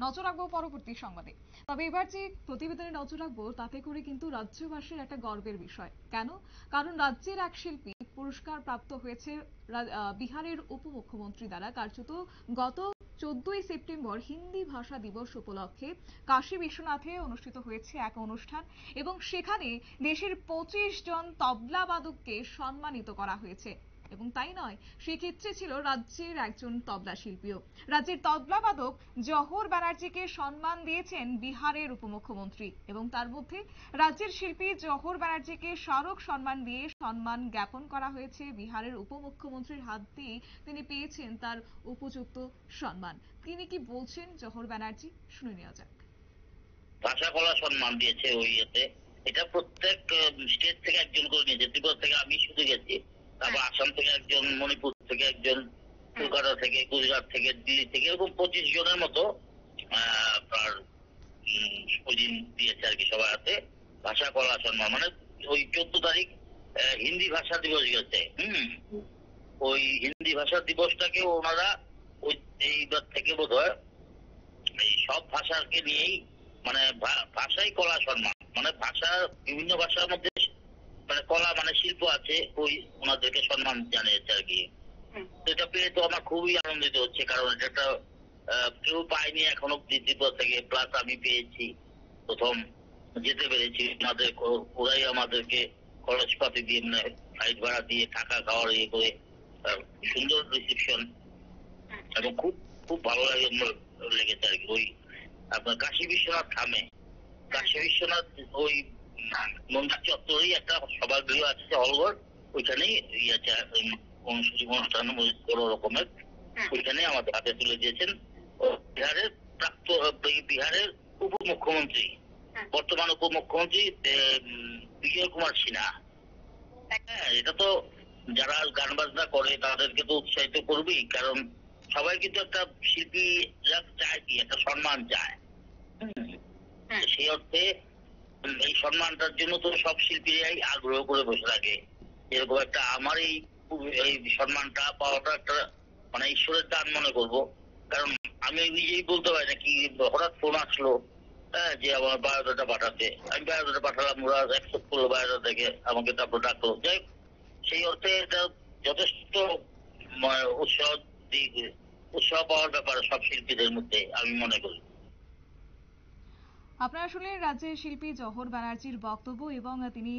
নজর রাখবো পরবর্তী সংবাদে। তবে এবার যে প্রতিবেদনে নজর রাখবো তাতে করে কিন্তু রাজ্যবাসীর একটা গর্বের বিষয়। কেন? কারণ রাজ্যের এক শিল্পী পুরস্কার প্রাপ্ত হয়েছে বিহারের উপমুখ্যমন্ত্রী দ্বারা। কার্যত গত 14ই সেপ্টেম্বর হিন্দি ভাষা দিবস উপলক্ষে কাশী বিশ্বনাথে অনুষ্ঠিত হয়েছে এক অনুষ্ঠান এবং সেখানে দেশের 25 জন তবলাবাদককে সম্মানিত করা হয়েছে। এবং তাই নয়, সেক্ষেত্রে ছিল রাজ্যের একজন তবলা শিল্পীও। রাজ্যের তবলাবাদক জহর ব্যানার্জিকে সম্মান দিয়েছেন বিহারের উপমুখ্যমন্ত্রী এবং তার মধ্যে রাজ্যের শিল্পী জহর ব্যানার্জিকে স্মারক সম্মান দিয়ে সম্মান জ্ঞাপন করা হয়েছে। বিহারের উপমুখ্যমন্ত্রীর হাত দিয়ে তিনি পেয়েছেন তার উপযুক্ত সম্মান। তিনি কি বলছেন জহর ব্যানার্জি, শুনে নেওয়া যাক। ভাষা কলা সম্মান দিয়েছে ওই ইয়েতে। এটা প্রত্যেক স্টেট থেকে একজন করে নিয়েছে। ত্রিপুরা থেকে আমি শুধু গেছি, তারপর আসাম থেকে একজন, মণিপুর থেকে একজন, কলকাতা থেকে, গুজরাট থেকে, দিল্লি থেকে, এরকম 25 জনের মতো আপনার ওই দিন দিয়েছে আর কি সবার হাতে ভাষা কলা সম্মান। মানে ওই 14 তারিখ হিন্দি ভাষা দিবস গেছে। ওই হিন্দি ভাষা দিবসটাকে ওনারা ওই এইবার থেকে বোধ হয় এই সব ভাষাকে নিয়েই, মানে ভাষাই কলা সম্মান, মানে ভাষা বিভিন্ন ভাষার মধ্যে মানে কলা মানে শিল্প আছে, ওই ওনাদেরকে সম্মান জানিয়েছে আর কি। এটা পেয়ে তো আমার খুবই আনন্দিত হচ্ছে, কারণ এটা কেউ পায়নি এখন অব্দি ত্রিপুরা থেকে। প্লাস আমি পেয়েছি, প্রথম যেতে পেরেছি। ওরাই আমাদেরকে খরচপাতি দিয়ে, মানে ফ্লাইট ভাড়া দিয়ে, থাকা খাওয়ার ইয়ে করে সুন্দর রিসিপশন, এবং খুব খুব ভালো লেগেছে আর কি। ওই আপনার কাশী বিশ্বনাথ ধামে, কাশী বিশ্বনাথ ওই মন্দির চত্বরেই একটা সভাগৃহ আছে, হলঘর, ওইখানেই ইয়ে অনুষ্ঠান বড় রকমের, ওইখানে আমাদের হাতে তুলে দিয়েছেন বিহারের বিহারের উপমুখ্যমন্ত্রী, বর্তমান উপমুখ্যমন্ত্রী বিজয় কুমার সিনহা। হ্যাঁ, এটা তো যারা গান বাজনা করে তাদেরকে তো উৎসাহিত করবেই, কারণ সবাই কিন্তু একটা শিল্পী চায় কি, একটা সম্মান চায়। সেই অর্থে এই সম্মানটার জন্য তো সব শিল্পীরাই আগ্রহ করে বসে থাকে। এরকম একটা আমার এই সম্মানটা পাওয়াটা একটা মানে ঈশ্বরের দান মনে করব। কারণ আমি নিজেই বলতে পারি না, কি হঠাৎ ফোন আসলো, হ্যাঁ, যে আমার বায়োডাটা পাঠাতে, আমি বায়োডাটা পাঠালাম, ওরা অ্যাকসেপ্ট করলো বায়োডাটা থেকে, আমাকে তারপর ডাকলো। যাই হোক, সেই অর্থে এটা যথেষ্ট উৎসাহ উৎসাহ পাওয়ার ব্যাপার সব শিল্পীদের মধ্যে আমি মনে করি। আপনারা শুনলেন রাজ্যের শিল্পী জহর ব্যানার্জির বক্তব্য এবং তিনি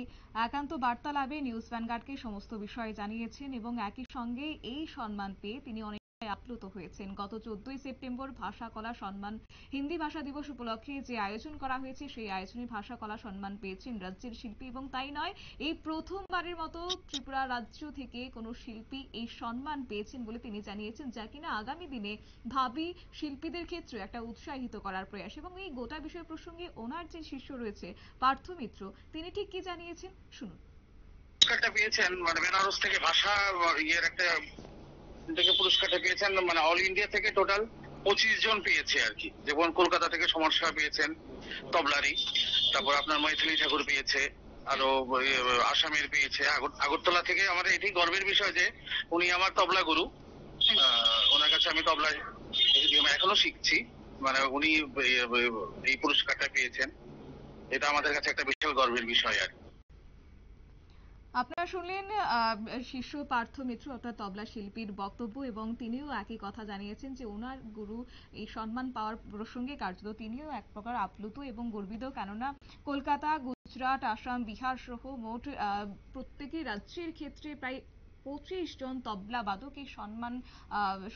একান্ত বার্তালাপে নিউজ ভ্যানগার্ডকে সমস্ত বিষয় জানিয়েছেন এবং একই সঙ্গে এই সম্মান পেয়ে তিনি অনেক আপ্লুত হয়েছেন। গত 14ই সেপ্টেম্বর ভাষা কলা সম্মান হিন্দি ভাষা দিবস উপলক্ষে যে আয়োজন করা হয়েছে সেই আয়োজনে ভাষা কলা সম্মান পেয়েছেন রাজ্যের শিল্পী এবং তাই নয়, এই প্রথমবারের মতো ত্রিপুরা রাজ্য থেকে কোনো শিল্পী এই সম্মান পেয়েছেন বলে তিনি জানিয়েছেন, যা কিনা আগামী দিনে ভাবী শিল্পীদের ক্ষেত্রে একটা উৎসাহিত করার প্রয়াস। এবং এই গোটা বিষয় প্রসঙ্গে ওনার যে শিষ্য রয়েছে পার্থ মিত্র, তিনি ঠিক কি জানিয়েছেন শুনুন। পুরস্কারটা পেয়েছেন মানে বেনারস থেকে ভাষা ইয়ের একটা থেকে পুরস্কারটা পেয়েছেন, মানে অল ইন্ডিয়া থেকে টোটাল 25 জন পেয়েছে আর কি। যেমন কলকাতা থেকে সমর শাহ পেয়েছেন তবলারি, তারপর আপনার মৈথিলি ঠাকুর পেয়েছে, আরো আসামের পেয়েছে। আগরতলা থেকে আমাদের এটি গর্বের বিষয় যে উনি আমার তবলা গুরু। ওনার কাছে আমি তবলা এখনো শিখছি। মানে উনি এই পুরস্কারটা পেয়েছেন, এটা আমাদের কাছে একটা বিশাল গর্বের বিষয় আর কি। আপনারা শুনলেন শিষ্য পার্থ মিত্র অর্থাৎ তবলা শিল্পীর বক্তব্য এবং তিনিও একই কথা জানিয়েছেন যে ওনার গুরু এই সম্মান পাওয়ার প্রসঙ্গে কার্যত তিনিও এক প্রকার আপ্লুত এবং গর্বিত। কেননা কলকাতা, গুজরাট, আসাম, বিহার সহ মোট প্রত্যেকটি রাজ্যের ক্ষেত্রে প্রায় 25 জন তবলা বাদক এই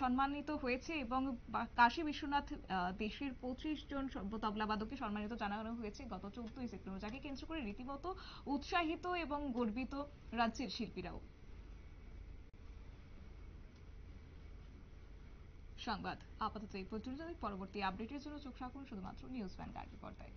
সম্মানিত হয়েছে এবং কাশী বিশ্বনাথ দেশের 25 জন তবলা বাদককে সম্মানিত জানানো হয়েছে গত 14ই সেপ্টেম্বর, যাকে কেন্দ্র করে রীতিমতো উৎসাহিত এবং গর্বিত রাজ্যের শিল্পীরাও। সংবাদ আপাতত এই পর্যন্ত। পরবর্তী আপডেটের জন্য চোখ রাখুন শুধুমাত্র নিউজ ভ্যানগার্ডের পর্দায়।